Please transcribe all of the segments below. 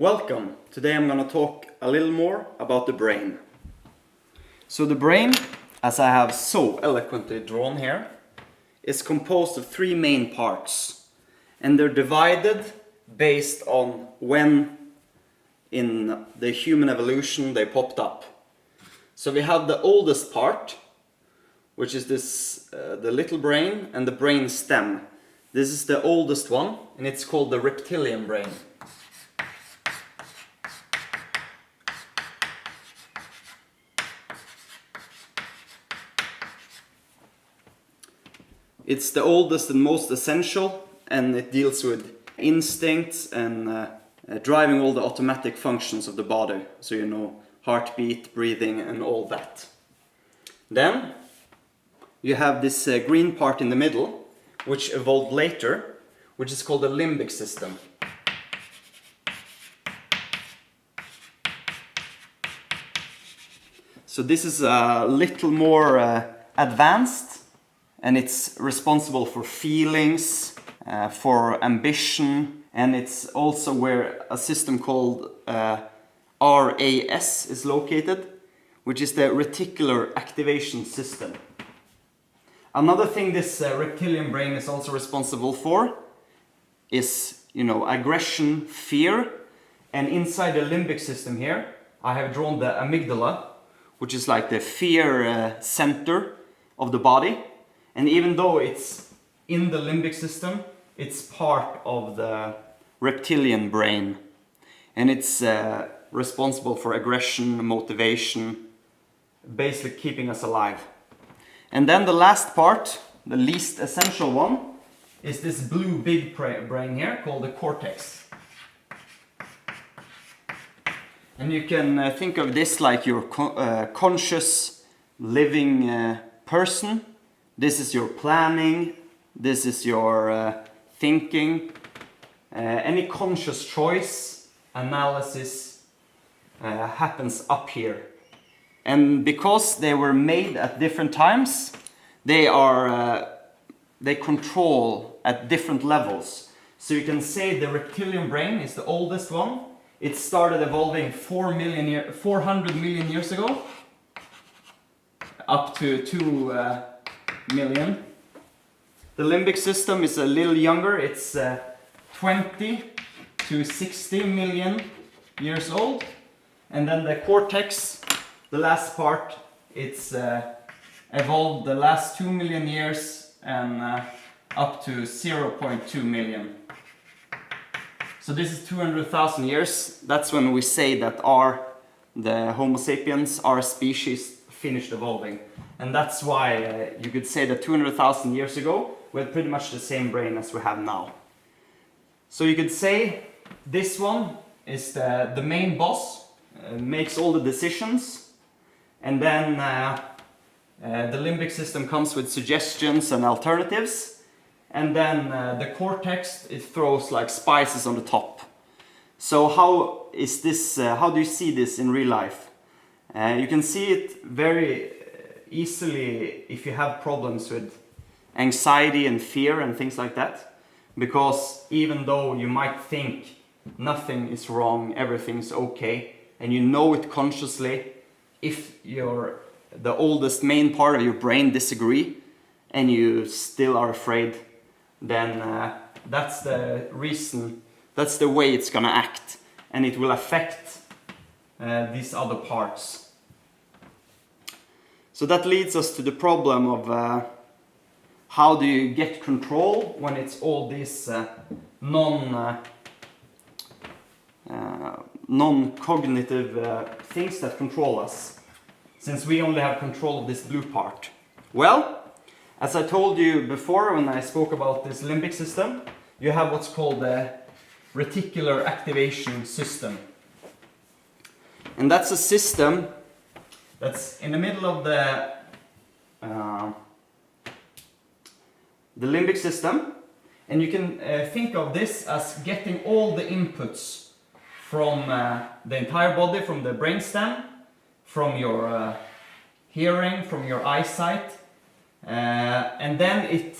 Welcome! Today I'm going to talk a little more about the brain. So the brain, as I have so eloquently drawn here, is composed of three main parts. And they're divided based on when in the human evolution they popped up. So we have the oldest part, which is this, the little brain and the brain stem. This is the oldest one, and it's called the reptilian brain. It's the oldest and most essential, and it deals with instincts and driving all the automatic functions of the body. So you know, heartbeat, breathing, and all that. Then you have this green part in the middle, which evolved later, which is called the limbic system. So this is a little more advanced, and it's responsible for feelings, for ambition, and it's also where a system called RAS is located, which is the reticular activation system. Another thing this reptilian brain is also responsible for is, aggression, fear, and inside the limbic system here, I have drawn the amygdala, which is like the fear center of the body. And even though it's in the limbic system, it's part of the reptilian brain. And it's responsible for aggression, motivation, basically keeping us alive. And then the last part, the least essential one, is this blue big brain here called the cortex. And you can think of this like your conscious living person. This is your planning, this is your thinking, any conscious choice, analysis happens up here. And because they were made at different times, they control at different levels. So you can say the reptilian brain is the oldest one. It started evolving 400 million years ago, up to 2 million. The limbic system is a little younger. It's 20 to 60 million years old. And then the cortex, the last part, it's evolved the last 2 million years and up to 0.2 million. So this is 200,000 years. That's when we say that the Homo sapiens, our species, finished evolving. And that's why you could say that 200,000 years ago we had pretty much the same brain as we have now. So you could say this one is the main boss, makes all the decisions, and then the limbic system comes with suggestions and alternatives, and then the cortex, it throws like spices on the top. So how is this? How do you see this in real life? You can see it very easily if you have problems with anxiety and fear and things like that, because even though you might think nothing is wrong, everything's okay, and you know it consciously, if the oldest main part of your brain disagree and you still are afraid, then that's the reason, that's the way it's gonna act, and it will affect these other parts. So that leads us to the problem of how do you get control when it's all these non-cognitive things that control us, since we only have control of this blue part. Well, as I told you before when I spoke about this limbic system, you have what's called the reticular activation system. And that's a system that's in the middle of the limbic system, and you can think of this as getting all the inputs from the entire body, from the brainstem, from your hearing, from your eyesight, and then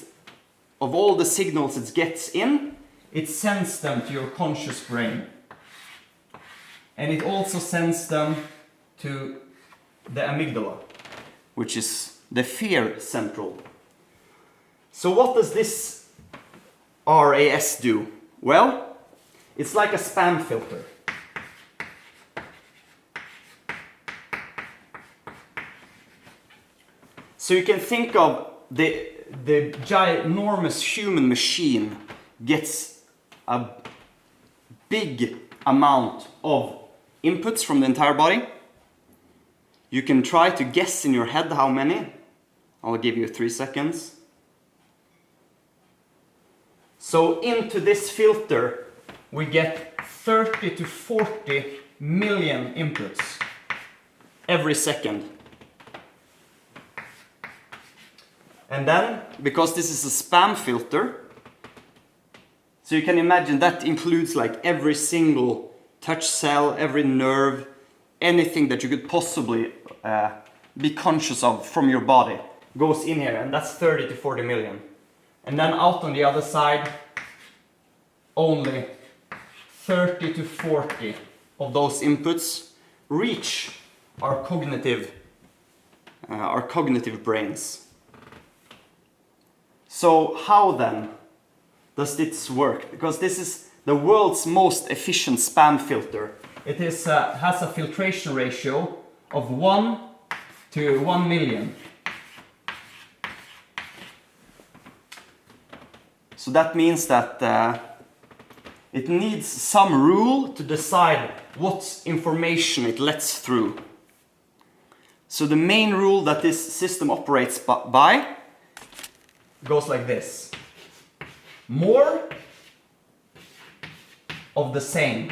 of all the signals it gets in, it sends them to your conscious brain. and it also sends them to the amygdala, which is the fear central. So what does this RAS do? Well, it's like a spam filter. So you can think of the ginormous human machine gets a big amount of inputs from the entire body. You can try to guess in your head how many. I'll give you 3 seconds. So into this filter we get 30 to 40 million inputs every second. And then, because this is a spam filter, so you can imagine that includes like every single touch cell, every nerve, anything that you could possibly be conscious of from your body goes in here, and that's 30 to 40 million. And then out on the other side, only 30 to 40 of those inputs reach our cognitive brains. So how then does this work? Because this is the world's most efficient spam filter. It has a filtration ratio of 1 to 1 million. So that means that it needs some rule to decide what information it lets through. So the main rule that this system operates by goes like this. More of the same.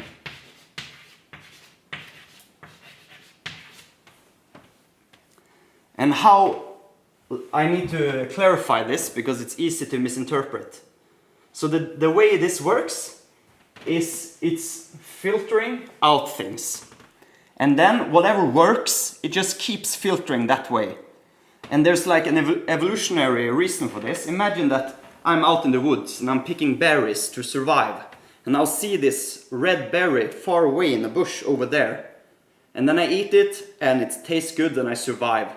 And how I need to clarify this because it's easy to misinterpret. So the way this works is it's filtering out things. And then whatever works, it just keeps filtering that way. And there's like an evolutionary reason for this. Imagine that I'm out in the woods and I'm picking berries to survive. And I'll see this red berry far away in the bush over there. And then I eat it and it tastes good and I survive.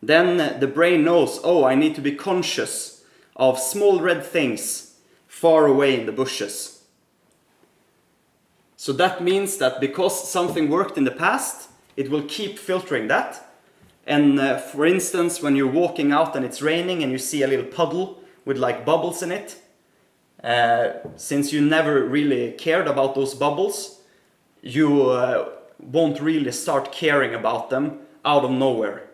Then the brain knows, oh, I need to be conscious of small red things far away in the bushes. So that means that because something worked in the past, it will keep filtering that. And for instance, when you're walking out and it's raining and you see a little puddle with like bubbles in it, since you never really cared about those bubbles, you won't really start caring about them out of nowhere.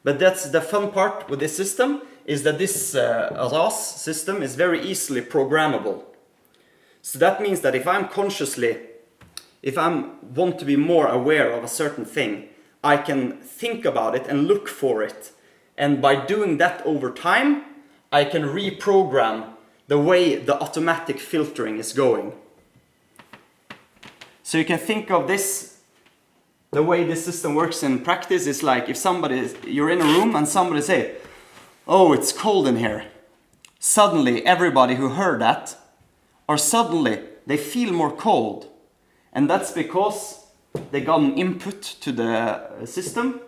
But that's the fun part with this system, is that this RAS system is very easily programmable. So that means that if I want to be more aware of a certain thing, I can think about it and look for it. And by doing that over time, I can reprogram the way the automatic filtering is going. So you can think of this, the way this system works in practice is like if you're in a room and somebody say, oh, it's cold in here. Suddenly everybody who heard that, or suddenly they feel more cold. And that's because they got an input to the system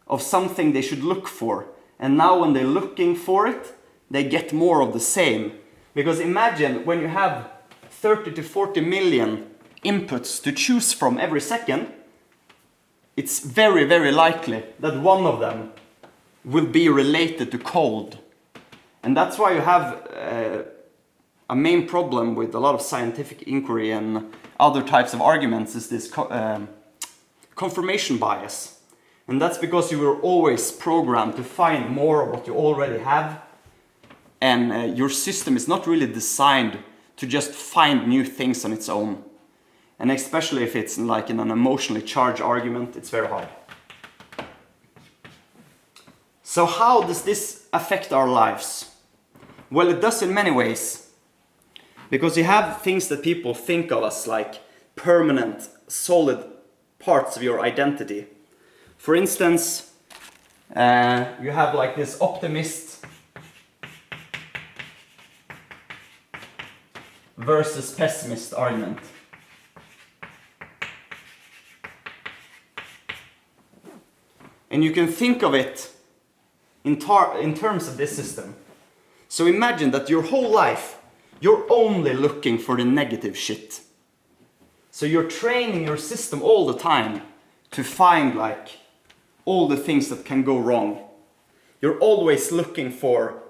of something they should look for. And now when they're looking for it, they get more of the same. Because imagine when you have 30 to 40 million inputs to choose from every second, it's very, very likely that one of them will be related to cold. And that's why you have a main problem with a lot of scientific inquiry and other types of arguments is this confirmation bias. And that's because you were always programmed to find more of what you already have. And your system is not really designed to just find new things on its own. And especially if it's like in an emotionally charged argument, it's very hard. So how does this affect our lives? Well, it does in many ways. Because you have things that people think of as like permanent, solid parts of your identity. For instance, you have like this optimist versus pessimist argument. And you can think of it in terms of this system. So imagine that your whole life, you're only looking for the negative shit. So you're training your system all the time to find like all the things that can go wrong. You're always looking for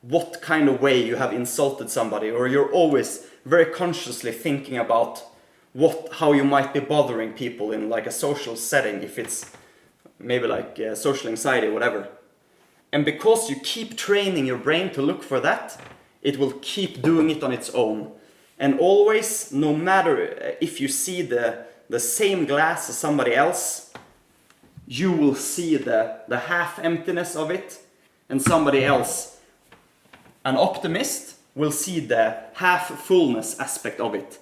what kind of way you have insulted somebody, or you're always very consciously thinking about how you might be bothering people in like a social setting, if it's maybe like social anxiety or whatever. And because you keep training your brain to look for that, it will keep doing it on its own. And always, no matter if you see the same glass as somebody else, you will see the half emptiness of it, and somebody else, an optimist, will see the half fullness aspect of it.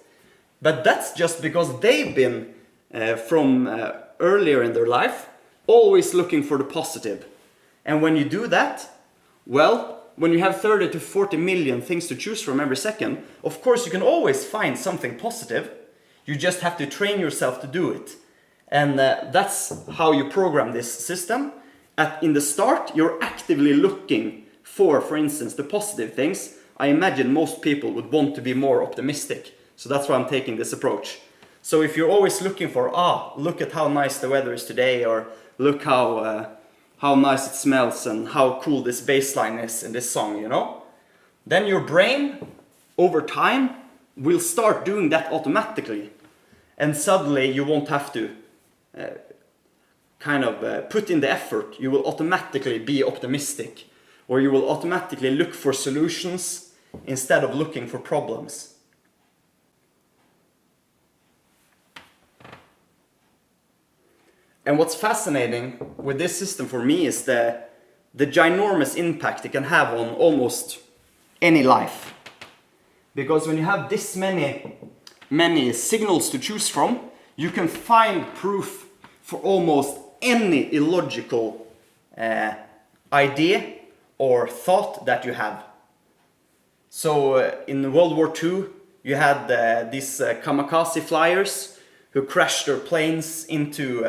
But that's just because they've been from earlier in their life always looking for the positive. And when you do that, well, when you have 30 to 40 million things to choose from every second, of course you can always find something positive. You just have to train yourself to do it. And that's how you program this system. In the start, you're actively looking for instance, the positive things. I imagine most people would want to be more optimistic. So that's why I'm taking this approach. So if you're always looking for, look at how nice the weather is today, or look how nice it smells and how cool this bass line is in this song, you know? Then your brain, over time, will start doing that automatically. And suddenly you won't have to put in the effort. You will automatically be optimistic, or you will automatically look for solutions instead of looking for problems. And what's fascinating with this system for me is the ginormous impact it can have on almost any life. Because when you have this many signals to choose from, you can find proof for almost any illogical idea or thought that you have. So in World War II, you had these kamikaze flyers who crashed their planes into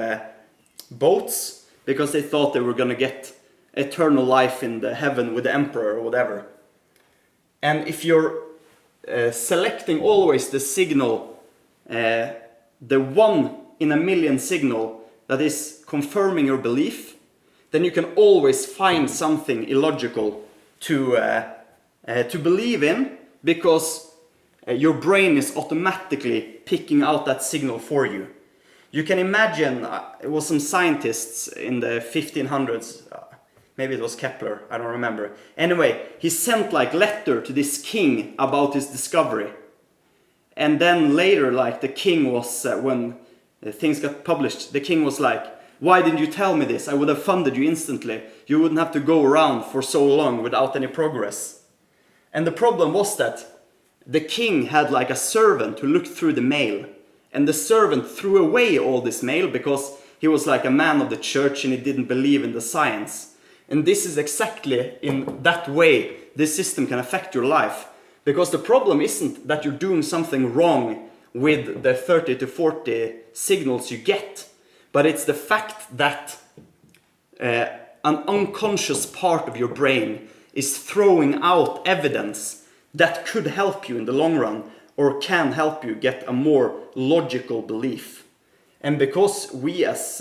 boats because they thought they were going to get eternal life in the heaven with the emperor or whatever. And if you're selecting always the signal, the 1 in a million signal that is confirming your belief, then you can always find something illogical to believe in, because your brain is automatically picking out that signal for you. You can imagine, it was some scientists in the 1500s, maybe it was Kepler, I don't remember. Anyway, he sent like letter to this king about his discovery. And then later, like the king was, when things got published, the king was like, "Why didn't you tell me this? I would have funded you instantly. You wouldn't have to go around for so long without any progress." And the problem was that the king had like a servant who looked through the mail. And the servant threw away all this mail because he was like a man of the church and he didn't believe in the science. And this is exactly in that way this system can affect your life. Because the problem isn't that you're doing something wrong with the 30 to 40 signals you get, but it's the fact that an unconscious part of your brain is throwing out evidence that could help you in the long run, or can help you get a more logical belief. And because we as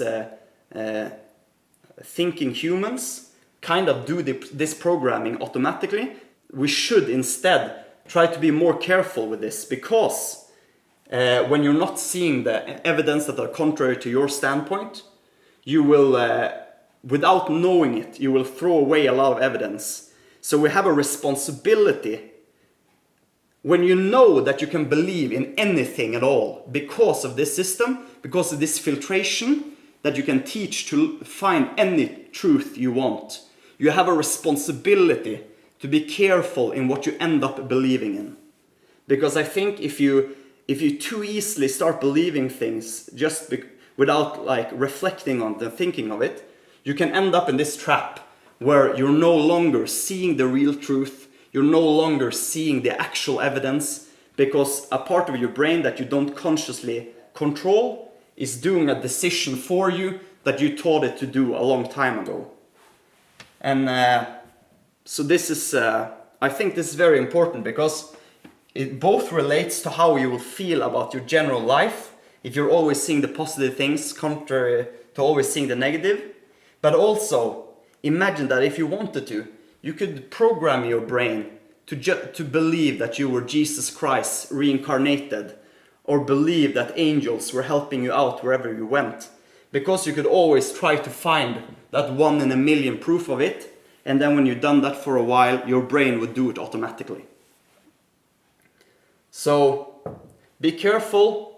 thinking humans kind of do this programming automatically, we should instead try to be more careful with this, because when you're not seeing the evidence that are contrary to your standpoint, you will, without knowing it, you will throw away a lot of evidence. So we have a responsibility. When you know that you can believe in anything at all because of this system, because of this filtration that you can teach to find any truth you want, you have a responsibility to be careful in what you end up believing in. Because I think if you too easily start believing things just without like reflecting on the thinking of it, you can end up in this trap where you're no longer seeing the real truth. You're no longer seeing the actual evidence, because a part of your brain that you don't consciously control is doing a decision for you that you taught it to do a long time ago. And so this is, I think this is very important, because it both relates to how you will feel about your general life, if you're always seeing the positive things contrary to always seeing the negative. But also, imagine that if you wanted to, you could program your brain to believe that you were Jesus Christ reincarnated, or believe that angels were helping you out wherever you went. Because you could always try to find that 1 in a million proof of it, and then when you've done that for a while, your brain would do it automatically. So be careful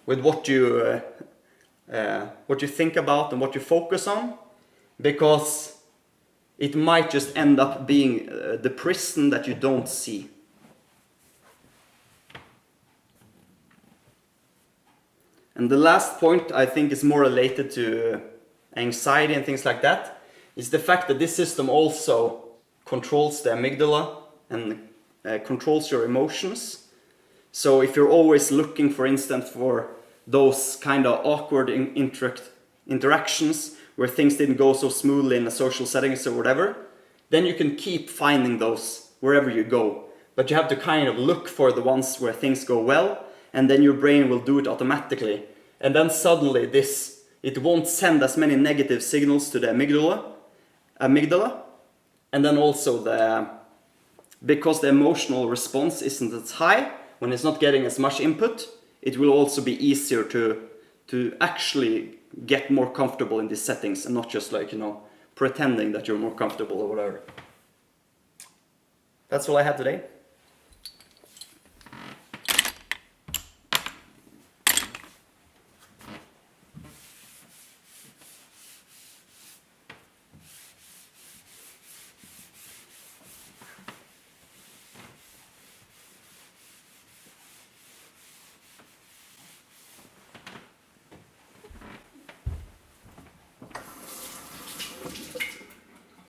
with what you think about and what you focus on, because it might just end up being the prison that you don't see. And the last point, I think, is more related to anxiety and things like that, is the fact that this system also controls the amygdala and controls your emotions. So if you're always looking, for instance, for those kind of awkward interactions where things didn't go so smoothly in a social settings or whatever, then you can keep finding those wherever you go. But you have to kind of look for the ones where things go well, and then your brain will do it automatically. And then suddenly it won't send as many negative signals to the amygdala. And then also because the emotional response isn't as high, when it's not getting as much input, it will also be easier to actually get more comfortable in these settings, and not just pretending that you're more comfortable or whatever. That's all I had today.